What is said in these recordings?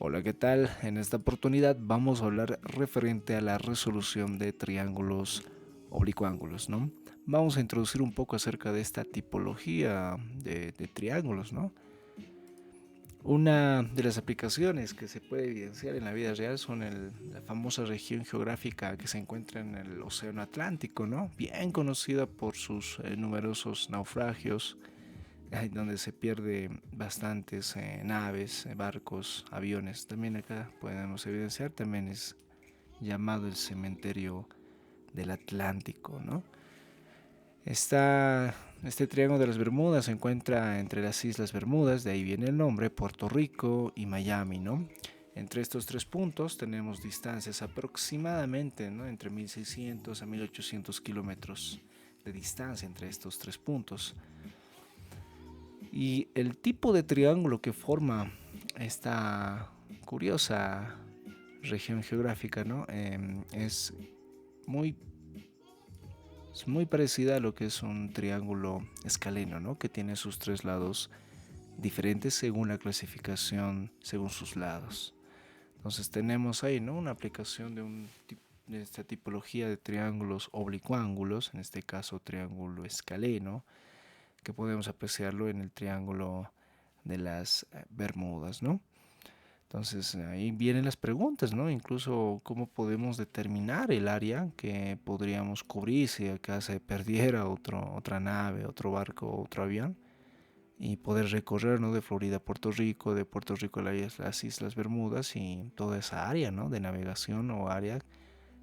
Hola, ¿qué tal? En esta oportunidad vamos a hablar referente a la resolución de triángulos oblicuángulos, ¿no? Vamos a introducir un poco acerca de esta tipología de triángulos, ¿no? Una de las aplicaciones que se puede evidenciar en la vida real son la famosa región geográfica que se encuentra en el Océano Atlántico, ¿no? Bien conocida por sus numerosos naufragios, donde se pierde bastantes naves, barcos, aviones. También acá podemos evidenciar, también es llamado el cementerio del Atlántico, ¿no? Este triángulo de las Bermudas se encuentra entre las Islas Bermudas, de ahí viene el nombre, Puerto Rico y Miami, ¿no? Entre estos tres puntos tenemos distancias aproximadamente, ¿no?, entre 1600 a 1800 kilómetros de distancia entre estos tres puntos. Y el tipo de triángulo que forma esta curiosa región geográfica, ¿no? Muy, es muy parecida a lo que es un triángulo escaleno, ¿no? Que tiene sus tres lados diferentes según la clasificación, según sus lados. Entonces tenemos ahí, ¿no?, una aplicación de esta tipología de triángulos oblicuángulos, en este caso triángulo escaleno, que podemos apreciarlo en el triángulo de las Bermudas, ¿no? Entonces ahí vienen las preguntas, ¿no? Incluso cómo podemos determinar el área que podríamos cubrir si acá se perdiera otra nave, otro barco, otro avión, y poder recorrer, ¿no?, de Florida a Puerto Rico, de Puerto Rico a las Islas Bermudas y toda esa área, ¿no?, de navegación o área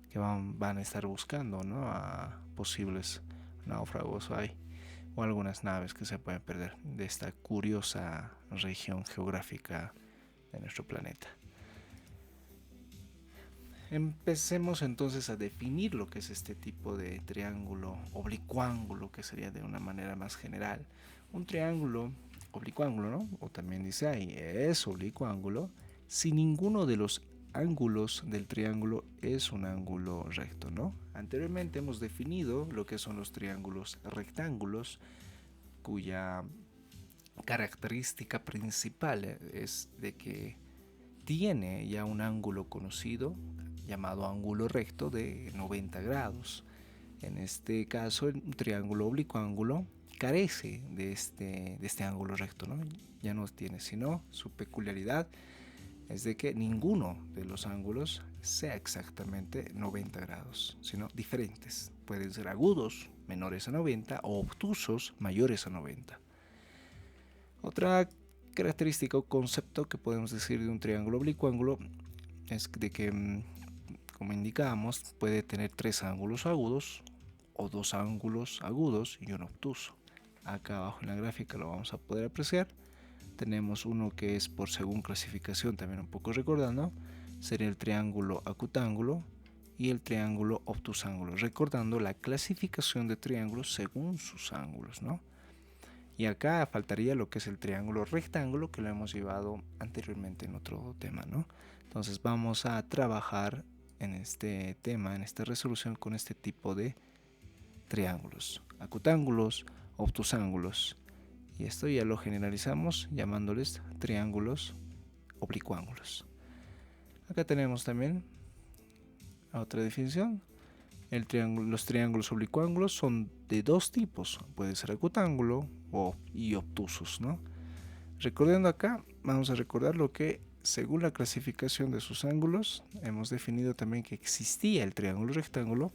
que van a estar buscando, ¿no?, a posibles náufragos o algunas naves que se pueden perder de esta curiosa región geográfica de nuestro planeta. Empecemos entonces a definir lo que es este tipo de triángulo oblicuángulo, que sería de una manera más general. Un triángulo oblicuángulo, ¿no?, o también dice ahí, es oblicuángulo si ninguno de los ángulos del triángulo es un ángulo recto, ¿no? Anteriormente hemos definido lo que son los triángulos rectángulos, cuya característica principal es de que tiene ya un ángulo conocido llamado ángulo recto de 90 grados. En este caso, el triángulo oblicuángulo carece de este ángulo recto, ¿no? Ya no tiene, sino su peculiaridad es de que ninguno de los ángulos sea exactamente 90 grados, sino diferentes. Pueden ser agudos, menores a 90, o obtusos, mayores a 90. Otra característica o concepto que podemos decir de un triángulo oblicuángulo es de que, como indicábamos, puede tener tres ángulos agudos o dos ángulos agudos y un obtuso. Acá abajo en la gráfica lo vamos a poder apreciar. Tenemos uno que es por según clasificación, también un poco recordando, sería el triángulo acutángulo y el triángulo obtusángulo, recordando la clasificación de triángulos según sus ángulos, ¿no? Y acá faltaría lo que es el triángulo rectángulo, que lo hemos llevado anteriormente en otro tema, ¿no? Entonces vamos a trabajar en este tema, en esta resolución, con este tipo de triángulos: acutángulos, obtusángulos. Y esto ya lo generalizamos llamándoles triángulos oblicuángulos. Acá tenemos también otra definición. Los triángulos oblicuángulos son de dos tipos, puede ser acutángulo y obtusos, ¿no? Recordando acá, vamos a recordar lo que, según la clasificación de sus ángulos, hemos definido también que existía el triángulo rectángulo,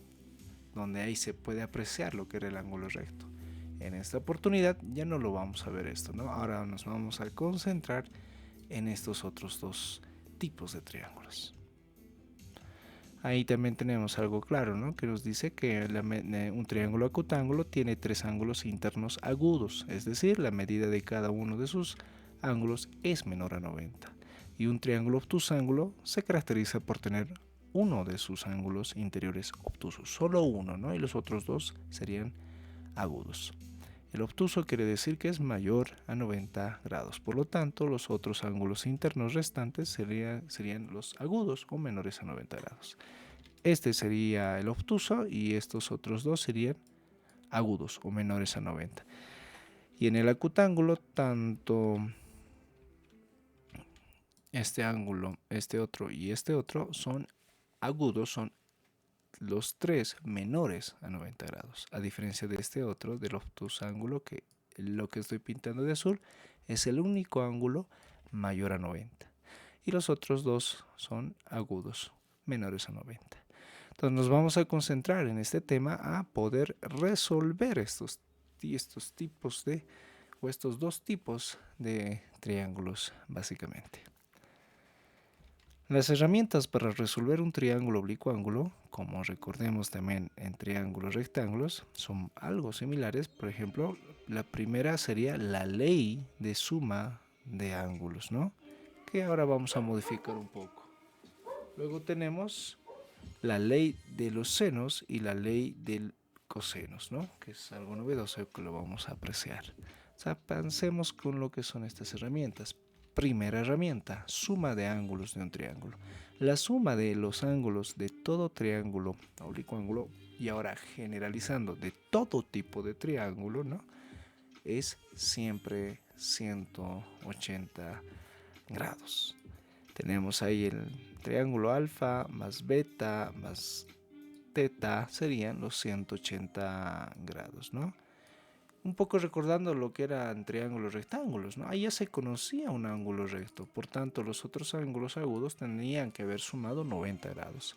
donde ahí se puede apreciar lo que era el ángulo recto. En esta oportunidad ya no lo vamos a ver esto, ¿no? Ahora nos vamos a concentrar en estos otros dos tipos de triángulos. Ahí también tenemos algo claro, ¿no?, que nos dice que un triángulo acutángulo tiene tres ángulos internos agudos, es decir, la medida de cada uno de sus ángulos es menor a 90. Y un triángulo obtusángulo se caracteriza por tener uno de sus ángulos interiores obtusos, solo uno, ¿no?, y los otros dos serían agudos. El obtuso quiere decir que es mayor a 90 grados, por lo tanto los otros ángulos internos restantes serían los agudos o menores a 90 grados. Este sería el obtuso y estos otros dos serían agudos o menores a 90. Y en el acutángulo, tanto este ángulo, este otro y este otro son agudos, son los tres menores a 90 grados, a diferencia de este otro, del obtuso ángulo, que lo que estoy pintando de azul es el único ángulo mayor a 90. Y los otros dos son agudos, menores a 90. Entonces nos vamos a concentrar en este tema a poder resolver estos tipos de, o estos dos tipos de triángulos, básicamente. Las herramientas para resolver un triángulo oblicuángulo, como recordemos también en triángulos rectángulos, son algo similares. Por ejemplo, la primera sería la ley de suma de ángulos, ¿no? Que ahora vamos a modificar un poco. Luego tenemos la ley de los senos y la ley del cosenos, ¿no? Que es algo novedoso que lo vamos a apreciar. O sea, pensemos con lo que son estas herramientas. Primera herramienta, suma de ángulos de un triángulo. La suma de los ángulos de todo triángulo oblicuángulo, y ahora generalizando de todo tipo de triángulo, ¿no? Es siempre 180 grados. Tenemos ahí el triángulo alfa más beta más teta, serían los 180 grados, ¿no? Un poco recordando lo que eran triángulos rectángulos, ¿no? Ahí ya se conocía un ángulo recto, por tanto los otros ángulos agudos tenían que haber sumado 90 grados.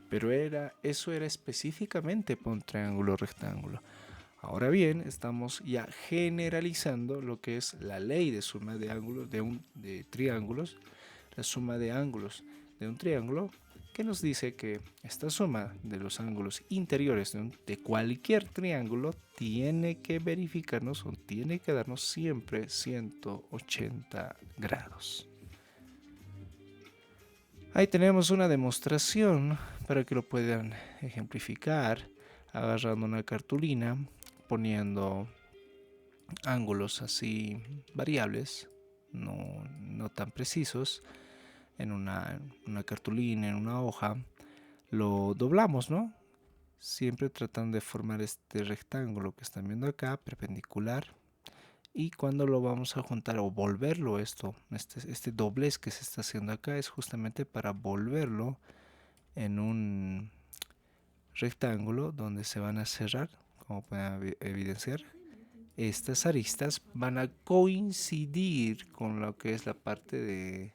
Pero eso era específicamente para un triángulo rectángulo. Ahora bien, estamos ya generalizando lo que es la ley de suma de ángulos de triángulos, la suma de ángulos de un triángulo, que nos dice que esta suma de los ángulos interiores de cualquier triángulo tiene que verificarnos o tiene que darnos siempre 180 grados. Ahí tenemos una demostración para que lo puedan ejemplificar, agarrando una cartulina, poniendo ángulos así variables, no tan precisos, en una cartulina, en una hoja, lo doblamos, ¿no? Siempre tratando de formar este rectángulo que están viendo acá, perpendicular. Y cuando lo vamos a juntar o volverlo este doblez que se está haciendo acá es justamente para volverlo en un rectángulo donde se van a cerrar, como pueden evidenciar. Estas aristas van a coincidir con lo que es la parte de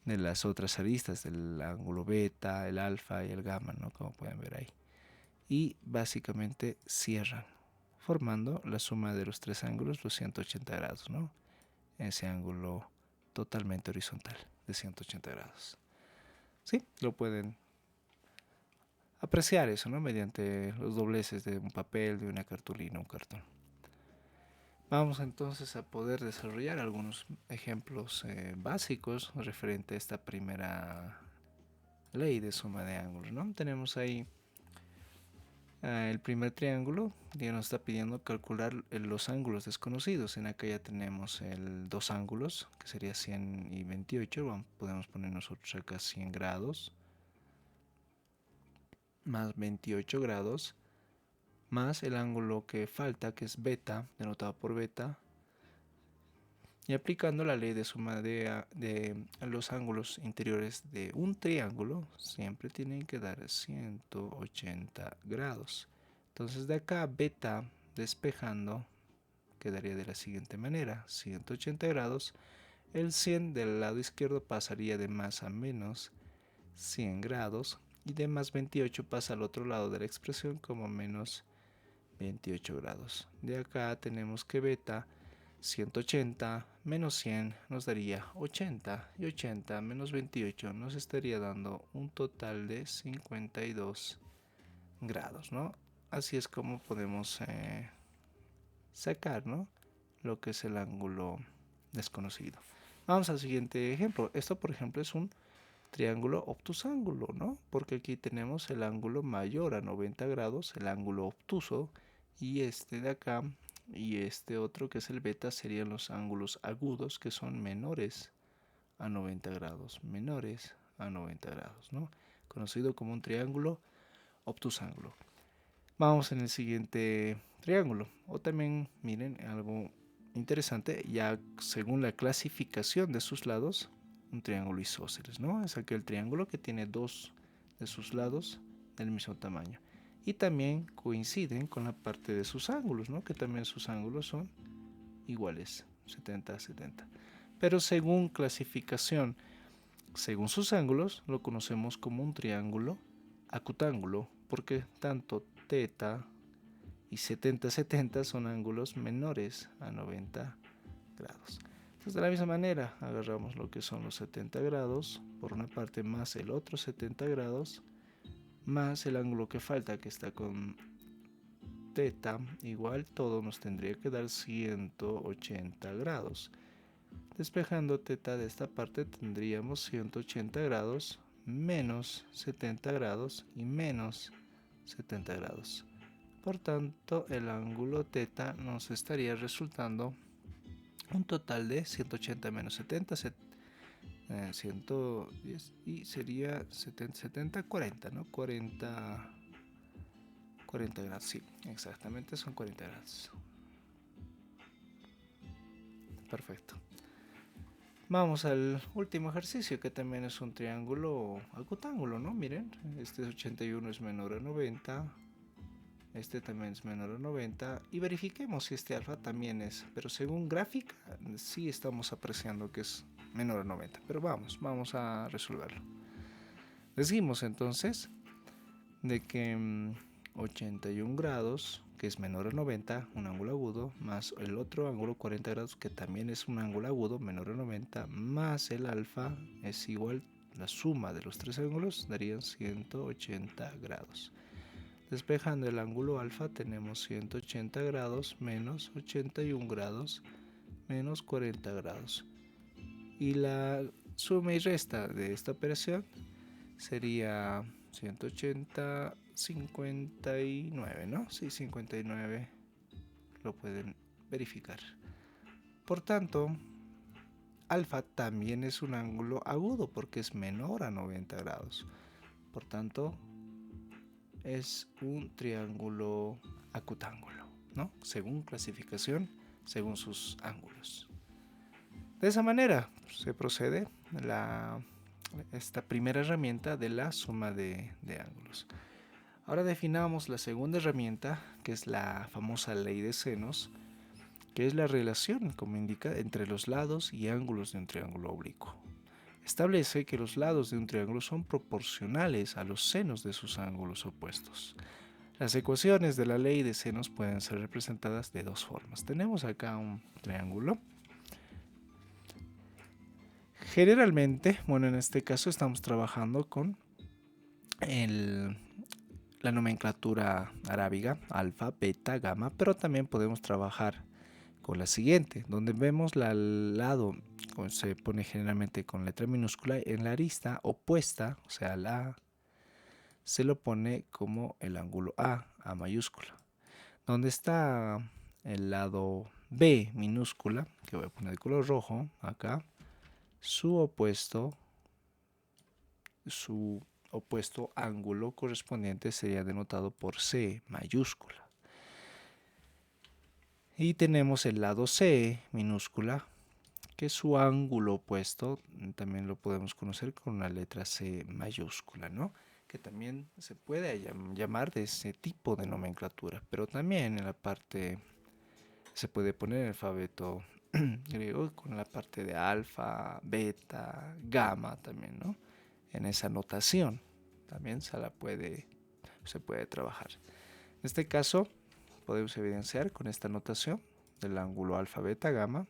las otras aristas, del ángulo beta, el alfa y el gamma, ¿no? Como pueden ver ahí. Y básicamente cierran, formando la suma de los tres ángulos, los 180 grados, ¿no? Ese ángulo totalmente horizontal de 180 grados. Sí, lo pueden apreciar eso, ¿no? Mediante los dobleces de un papel, de una cartulina, un cartón. Vamos entonces a poder desarrollar algunos ejemplos básicos referente a esta primera ley de suma de ángulos, ¿no? Tenemos ahí el primer triángulo, ya nos está pidiendo calcular los ángulos desconocidos. En acá ya tenemos dos ángulos, que sería 100 y 28. Bueno, podemos poner nosotros acá 100 grados más 28 grados más el ángulo que falta, que es beta, denotado por beta, y aplicando la ley de suma de los ángulos interiores de un triángulo, siempre tienen que dar 180 grados. Entonces de acá beta despejando quedaría de la siguiente manera: 180 grados, el 100 del lado izquierdo pasaría de más a menos 100 grados y de más 28 pasa al otro lado de la expresión como menos 28 grados. De acá tenemos que beta 180 menos 100 nos daría 80 y 80 menos 28 nos estaría dando un total de 52 grados, ¿no? Así es como podemos sacar, ¿no? Lo que es el ángulo desconocido. Vamos al siguiente ejemplo. Esto, por ejemplo, es un triángulo obtusángulo, ¿no? Porque aquí tenemos el ángulo mayor a 90 grados, el ángulo obtuso, y este de acá y este otro que es el beta serían los ángulos agudos, que son menores a 90 grados, menores a 90 grados, ¿no? Conocido como un triángulo obtusángulo. Vamos en el siguiente triángulo. O también, miren, algo interesante, ya según la clasificación de sus lados, un triángulo isósceles, ¿no? Es aquel triángulo que tiene dos de sus lados del mismo tamaño. Y también coinciden con la parte de sus ángulos, ¿no? Que también sus ángulos son iguales, 70 a 70. Pero según clasificación, según sus ángulos, lo conocemos como un triángulo acutángulo, porque tanto θ y 70-70 son ángulos menores a 90 grados. Entonces, de la misma manera, agarramos lo que son los 70 grados, por una parte más el otro 70 grados, más el ángulo que falta, que está con θ, igual todo nos tendría que dar 180 grados. Despejando θ de esta parte tendríamos 180 grados menos 70 grados y menos 70 grados. Por tanto, el ángulo θ nos estaría resultando un total de 180 menos 70, 110 y sería 70, 40, ¿no? 40 grados, sí, exactamente son 40 grados. Perfecto. Vamos al último ejercicio, que también es un triángulo acutángulo, ¿no? Miren, este 81 es menor a 90, este también es menor a 90, y verifiquemos si este alfa también es, pero según gráfica sí estamos apreciando que es menor a 90, pero vamos a resolverlo. Decimos entonces de que 81 grados, que es menor a 90, un ángulo agudo, más el otro ángulo 40 grados, que también es un ángulo agudo, menor a 90, más el alfa es igual, la suma de los tres ángulos darían 180 grados. Despejando el ángulo alfa tenemos 180 grados menos 81 grados menos 40 grados. Y la suma y resta de esta operación sería 180, 59, ¿no? Sí, 59, lo pueden verificar. Por tanto, alfa también es un ángulo agudo porque es menor a 90 grados. Por tanto, es un triángulo acutángulo, ¿no? Según clasificación, según sus ángulos. De esa manera se procede esta primera herramienta de la suma de ángulos. Ahora definamos la segunda herramienta, que es la famosa ley de senos, que es la relación, como indica, entre los lados y ángulos de un triángulo oblicuo. Establece que los lados de un triángulo son proporcionales a los senos de sus ángulos opuestos. Las ecuaciones de la ley de senos pueden ser representadas de dos formas. Tenemos acá un triángulo. Generalmente, bueno, en este caso estamos trabajando con la nomenclatura arábiga, alfa, beta, gamma, pero también podemos trabajar con la siguiente, donde vemos al lado, se pone generalmente con letra minúscula, en la arista opuesta, o sea, la A, se lo pone como el ángulo A mayúscula. Donde está el lado B minúscula, que voy a poner de color rojo acá, su opuesto ángulo correspondiente sería denotado por C mayúscula. Y tenemos el lado C minúscula, que su ángulo opuesto también lo podemos conocer con la letra C mayúscula, ¿no? Que también se puede llamar de ese tipo de nomenclatura, pero también en la parte se puede poner el alfabeto griego con la parte de alfa, beta, gamma también, ¿no? En esa notación también se puede trabajar. En este caso podemos evidenciar con esta notación del ángulo alfa, beta, gamma.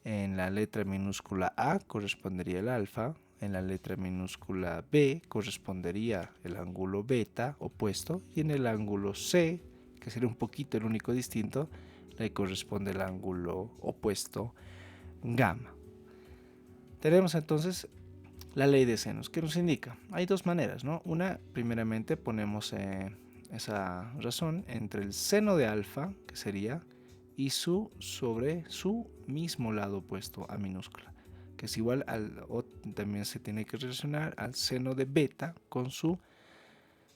En la letra minúscula A correspondería el alfa, en la letra minúscula B correspondería el ángulo beta opuesto, y en el ángulo C, que sería un poquito el único distinto, le corresponde el ángulo opuesto gamma. Tenemos entonces la ley de senos, que nos indica, hay dos maneras, ¿no? Una, primeramente ponemos esa razón entre el seno de alfa, que sería, y sobre su mismo lado opuesto a minúscula, que es igual o también se tiene que relacionar al seno de beta con su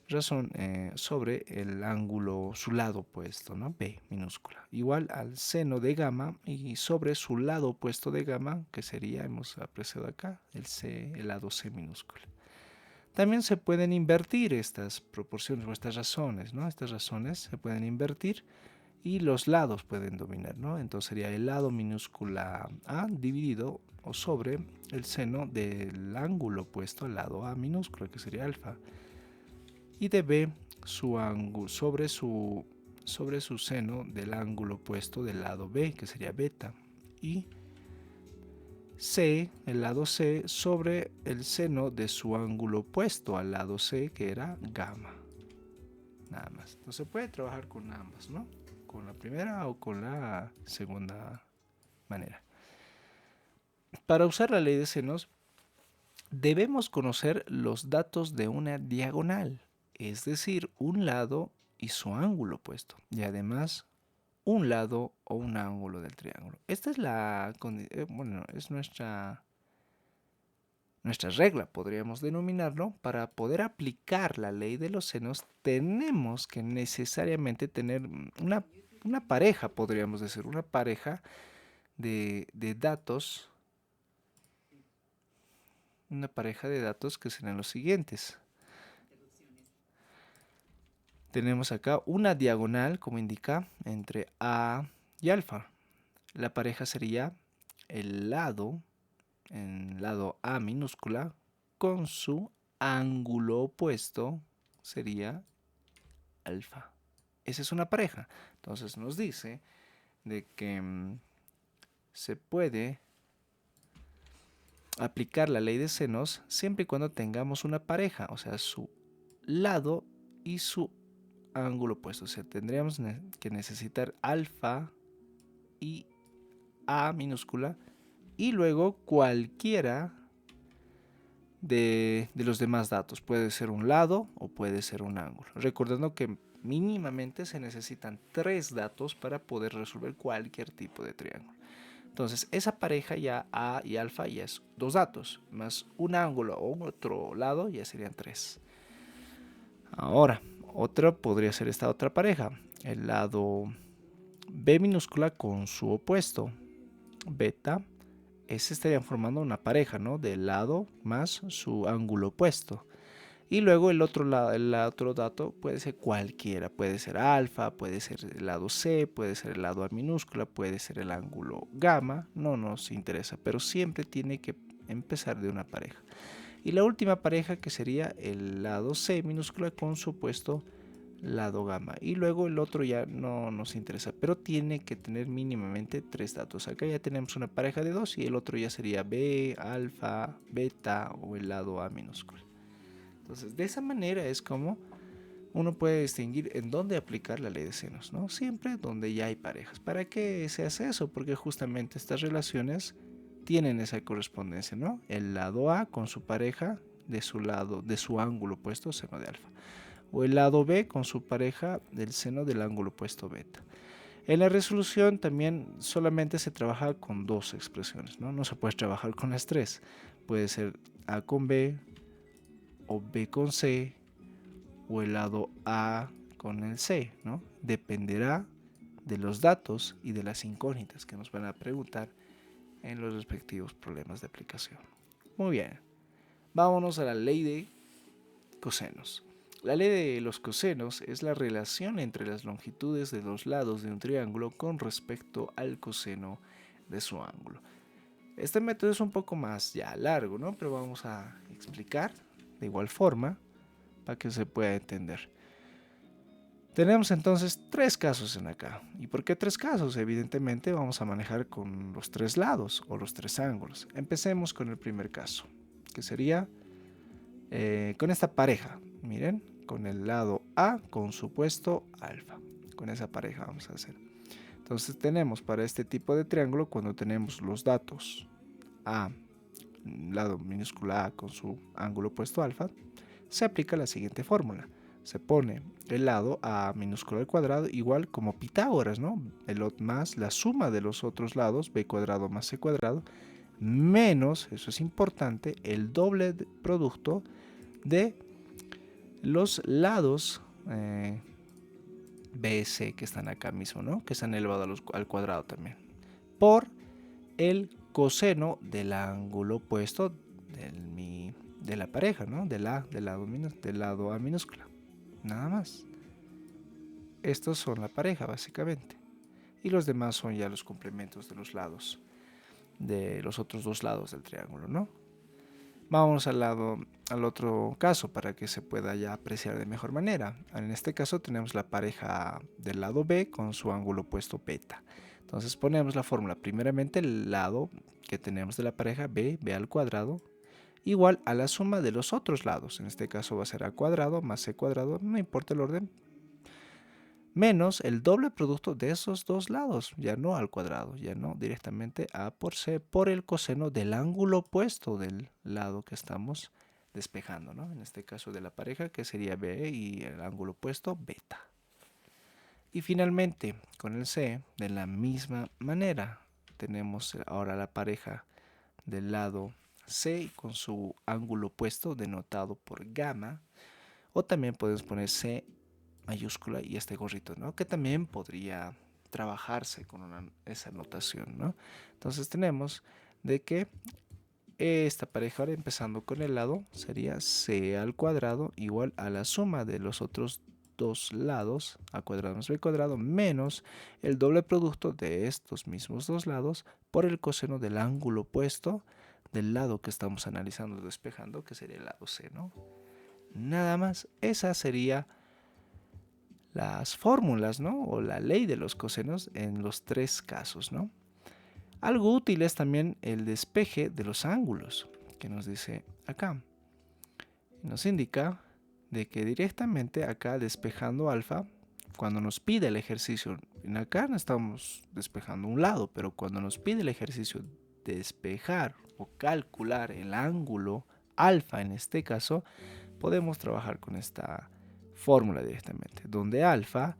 razón sobre el ángulo, su lado opuesto, ¿no? B minúscula, igual al seno de gamma y sobre su lado opuesto de gamma, que sería, hemos apreciado acá, el lado C minúscula. También se pueden invertir estas proporciones o estas razones, ¿no? Estas razones se pueden invertir y los lados pueden dominar, ¿no? Entonces sería el lado minúscula A dividido o sobre el seno del ángulo opuesto al lado A minúscula, que sería alfa, y de B su ángulo sobre su seno del ángulo opuesto del lado B, que sería beta, y C, el lado C, sobre el seno de su ángulo opuesto al lado C, que era gamma. Nada más. Entonces se puede trabajar con ambas, ¿no? Con la primera o con la segunda manera. Para usar la ley de senos, debemos conocer los datos de una diagonal, es decir, un lado y su ángulo opuesto, y además un lado o un ángulo del triángulo. Esta es es nuestra regla, podríamos denominarlo. Para poder aplicar la ley de los senos, tenemos que necesariamente tener una pareja, podríamos decir, una pareja de datos, que serán los siguientes. Tenemos acá una diagonal, como indica, entre A y alfa. La pareja sería el lado A minúscula con su ángulo opuesto, sería alfa. Esa es una pareja. Entonces nos dice de que se puede aplicar la ley de senos siempre y cuando tengamos una pareja, o sea, su lado y su ángulo opuesto. O sea, tendríamos que necesitar alfa y A minúscula y luego cualquiera de los demás datos. Puede ser un lado o puede ser un ángulo. Recordando que mínimamente se necesitan 3 datos para poder resolver cualquier tipo de triángulo. Entonces, esa pareja ya A y alfa ya es 2 datos, más un ángulo o otro lado ya serían 3. Ahora, otra podría ser esta otra pareja, el lado B minúscula con su opuesto, beta. Ese estarían formando una pareja, ¿no? Del lado más su ángulo opuesto. Y luego el otro dato puede ser cualquiera, puede ser alfa, puede ser el lado C, puede ser el lado A minúscula, puede ser el ángulo gamma, no nos interesa, pero siempre tiene que empezar de una pareja. Y la última pareja que sería el lado C minúscula con su opuesto lado gamma. Y luego el otro ya no nos interesa, pero tiene que tener mínimamente 3 datos. Acá ya tenemos una pareja de 2 y el otro ya sería B, alfa, beta o el lado A minúscula. Entonces, de esa manera es como uno puede distinguir en dónde aplicar la ley de senos, ¿no? Siempre donde ya hay parejas. ¿Para qué se hace eso? Porque justamente estas relaciones tienen esa correspondencia, ¿no? El lado A con su pareja de su ángulo opuesto, seno de alfa. O el lado B con su pareja del seno del ángulo opuesto beta. En la resolución también solamente se trabaja con 2 expresiones, ¿no? No se puede trabajar con las 3. Puede ser A con B, o B con C, o el lado A con el C, ¿no? Dependerá de los datos y de las incógnitas que nos van a preguntar en los respectivos problemas de aplicación. Muy bien, vámonos a la ley de cosenos. La ley de los cosenos es la relación entre las longitudes de los lados de un triángulo con respecto al coseno de su ángulo. Este método es un poco más ya largo, ¿no? Pero vamos a explicar de igual forma para que se pueda entender. Tenemos entonces 3 casos en acá. ¿Y por qué 3 casos? Evidentemente vamos a manejar con los 3 lados o los 3 ángulos. Empecemos con el primer caso, que sería con esta pareja. Miren, con el lado A con su opuesto alfa. Con esa pareja vamos a hacer. Entonces tenemos para este tipo de triángulo, cuando tenemos los datos A, lado minúscula A con su ángulo opuesto alfa, se aplica la siguiente fórmula. Se pone el lado A minúscula al cuadrado igual como Pitágoras, ¿no? El más la suma de los otros lados, B cuadrado más C cuadrado, menos, eso es importante, el doble producto de los lados B, C que están acá mismo, ¿no? Que están elevados al cuadrado también, por el coseno del ángulo opuesto de la pareja, ¿no? Del lado A minúscula. Nada más. Estos son la pareja, básicamente. Y los demás son ya los complementos de los lados, de los otros dos lados del triángulo, ¿no? Vamos al otro caso para que se pueda ya apreciar de mejor manera. En este caso tenemos la pareja del lado B con su ángulo opuesto beta. Entonces ponemos la fórmula. Primeramente el lado que tenemos de la pareja B al cuadrado, igual a la suma de los otros lados. En este caso va a ser a cuadrado más c cuadrado, no importa el orden, menos el doble producto de esos dos lados, ya no al cuadrado, ya no directamente a por c por el coseno del ángulo opuesto del lado que estamos despejando, ¿no? En este caso de la pareja, que sería b, y el ángulo opuesto beta. Y finalmente con el c, de la misma manera, tenemos ahora la pareja del lado c con su ángulo opuesto denotado por gamma, o también podemos poner c mayúscula y este gorrito, ¿no? Que también podría trabajarse con esa notación, ¿no? Entonces tenemos de que esta pareja, ahora empezando con el lado, sería c al cuadrado igual a la suma de los otros dos lados, a cuadrado más b cuadrado, menos el doble producto de estos mismos dos lados por el coseno del ángulo opuesto del lado que estamos analizando, despejando, que sería el lado c, ¿no? Nada más, esa sería las fórmulas, ¿no? O la ley de los cosenos en los tres casos, ¿no? Algo útil es también el despeje de los ángulos, que nos dice acá. Nos indica de que directamente acá despejando alfa, cuando nos pide el ejercicio, en acá no estamos despejando un lado, pero cuando nos pide el ejercicio de despejar o calcular el ángulo alfa en este caso, podemos trabajar con esta fórmula directamente, donde alfa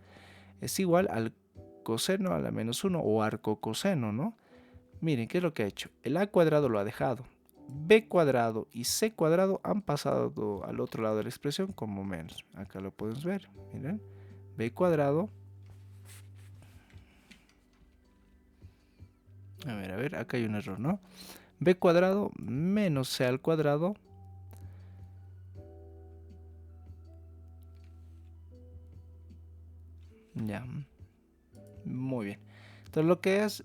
es igual al coseno a la menos 1 o arco coseno, ¿no? Miren, ¿qué es lo que ha hecho? El a cuadrado lo ha dejado. B cuadrado y C cuadrado han pasado al otro lado de la expresión como menos. Acá lo podemos ver, miren. B cuadrado. A ver, acá hay un error, ¿no? B cuadrado menos C al cuadrado. Ya. Muy bien. Entonces lo que es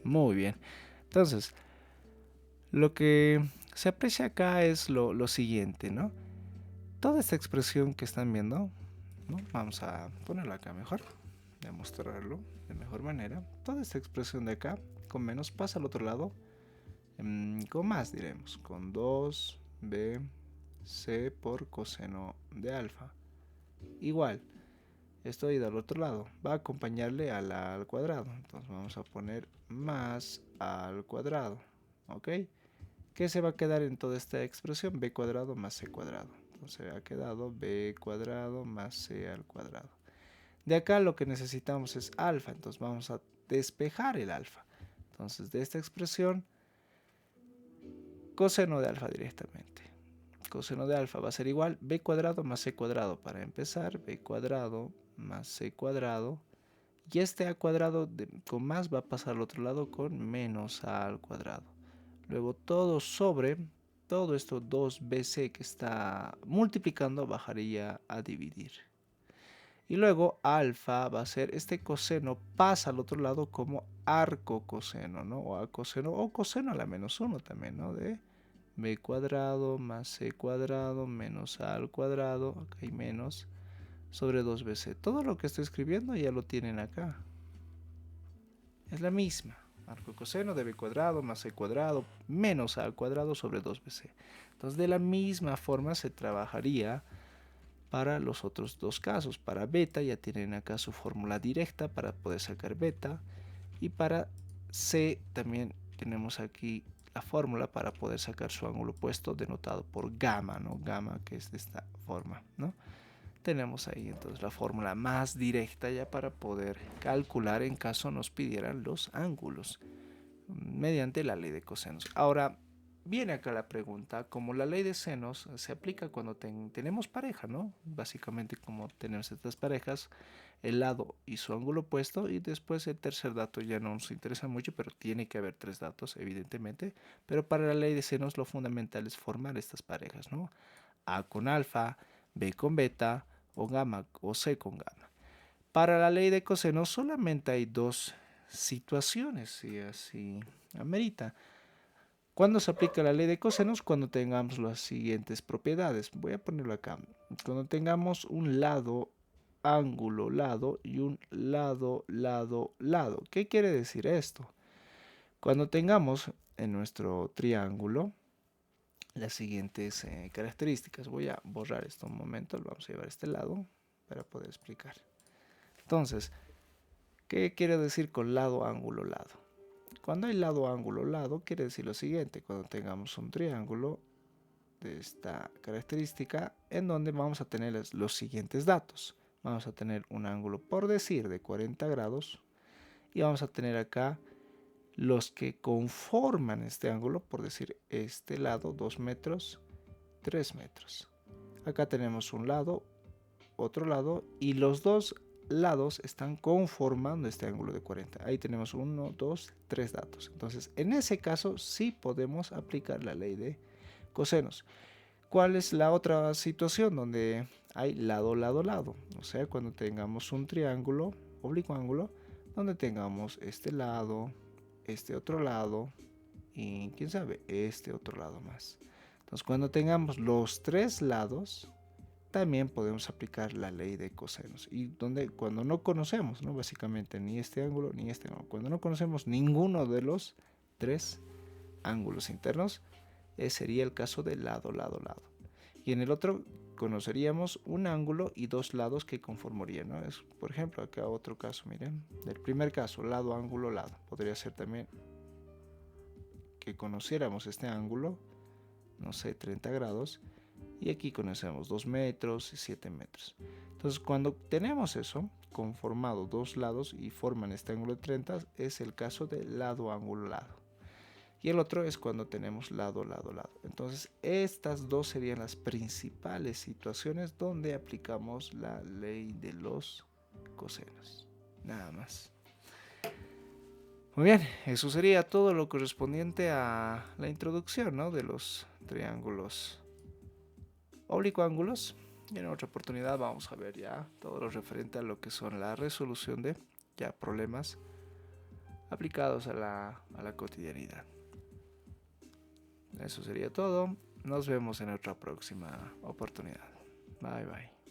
muy bien. Entonces, lo que se aprecia acá es lo siguiente, ¿no? Toda esta expresión que están viendo, ¿no? Vamos a ponerlo acá mejor, demostrarlo de mejor manera. Toda esta expresión de acá, con menos, pasa al otro lado, con más diremos, con 2b c por coseno de alfa. Igual, esto ahí del otro lado va a acompañarle al cuadrado. Entonces vamos a poner más al cuadrado. ¿Ok? ¿Qué se va a quedar en toda esta expresión? B cuadrado más C cuadrado. Entonces ha quedado B cuadrado más C al cuadrado. De acá lo que necesitamos es alfa. Entonces vamos a despejar el alfa. Entonces de esta expresión, coseno de alfa directamente. Coseno de alfa va a ser igual B cuadrado más C cuadrado. Para empezar, B cuadrado más C cuadrado. Y este a cuadrado con más va a pasar al otro lado con menos a al cuadrado. Luego todo sobre todo esto 2bc que está multiplicando bajaría a dividir. Y luego alfa va a ser este coseno pasa al otro lado como arco coseno, ¿no? O a coseno o coseno a la menos 1 también, ¿no? De b cuadrado más c cuadrado menos a al cuadrado, acá hay menos, sobre 2bc. Todo lo que estoy escribiendo ya lo tienen acá. Es la misma. Arco coseno de b cuadrado más c cuadrado menos a al cuadrado sobre 2bc. Entonces de la misma forma se trabajaría para los otros dos casos. Para beta ya tienen acá su fórmula directa para poder sacar beta. Y para c también tenemos aquí la fórmula para poder sacar su ángulo opuesto denotado por gamma, ¿no? Gamma, que es de esta forma, ¿no? Tenemos ahí entonces la fórmula más directa ya para poder calcular en caso nos pidieran los ángulos mediante la ley de cosenos. Ahora, viene acá la pregunta, como la ley de senos se aplica cuando tenemos pareja, ¿no? Básicamente como tenemos estas parejas, el lado y su ángulo opuesto, y después el tercer dato ya no nos interesa mucho, pero tiene que haber tres datos, evidentemente. Pero para la ley de senos lo fundamental es formar estas parejas, ¿no? A con alfa, B con beta, o gamma o C con gamma. Para la ley de cosenos solamente hay dos situaciones, si así amerita. ¿Cuándo se aplica la ley de cosenos? Cuando tengamos las siguientes propiedades. Voy a ponerlo acá. Cuando tengamos un lado, ángulo, lado y un lado, lado, lado. ¿Qué quiere decir esto? Cuando tengamos en nuestro triángulo las siguientes características. Voy a borrar esto un momento. Lo vamos a llevar a este lado para poder explicar. Entonces, ¿qué quiere decir con lado, ángulo, lado? Cuando hay lado, ángulo, lado, quiere decir lo siguiente. Cuando tengamos un triángulo de esta característica, en donde vamos a tener los siguientes datos. Vamos a tener un ángulo, por decir, de 40 grados. Y vamos a tener acá los que conforman este ángulo, por decir, este lado, 2 metros, 3 metros. Acá tenemos un lado, otro lado, y los dos lados están conformando este ángulo de 40. Ahí tenemos 1, 2, 3 datos. Entonces, en ese caso sí podemos aplicar la ley de cosenos. ¿Cuál es la otra situación donde hay lado, lado, lado? O sea, cuando tengamos un triángulo, oblicuo ángulo, donde tengamos este lado, este otro lado y, quién sabe, este otro lado más. Entonces, cuando tengamos los tres lados, también podemos aplicar la ley de cosenos. Y donde cuando no conocemos, ¿no? Básicamente ni este ángulo ni este ángulo. Cuando no conocemos ninguno de los tres ángulos internos, sería el caso de lado, lado, lado. Y en el otro conoceríamos un ángulo y dos lados que conformarían, ¿no? Es, por ejemplo, acá otro caso, miren. Del primer caso, lado, ángulo, lado. Podría ser también que conociéramos este ángulo, no sé, 30 grados. Y aquí conocemos 2 metros y 7 metros. Entonces, cuando tenemos eso, conformado dos lados y forman este ángulo de 30, es el caso de lado, ángulo, lado. Y el otro es cuando tenemos lado, lado, lado. Entonces, estas dos serían las principales situaciones donde aplicamos la ley de los cosenos. Nada más. Muy bien, eso sería todo lo correspondiente a la introducción, ¿no?, de los triángulos oblicuángulos. Y en otra oportunidad vamos a ver ya todo lo referente a lo que son la resolución de ya problemas aplicados a la cotidianidad. Eso sería todo. Nos vemos en otra próxima oportunidad. Bye bye.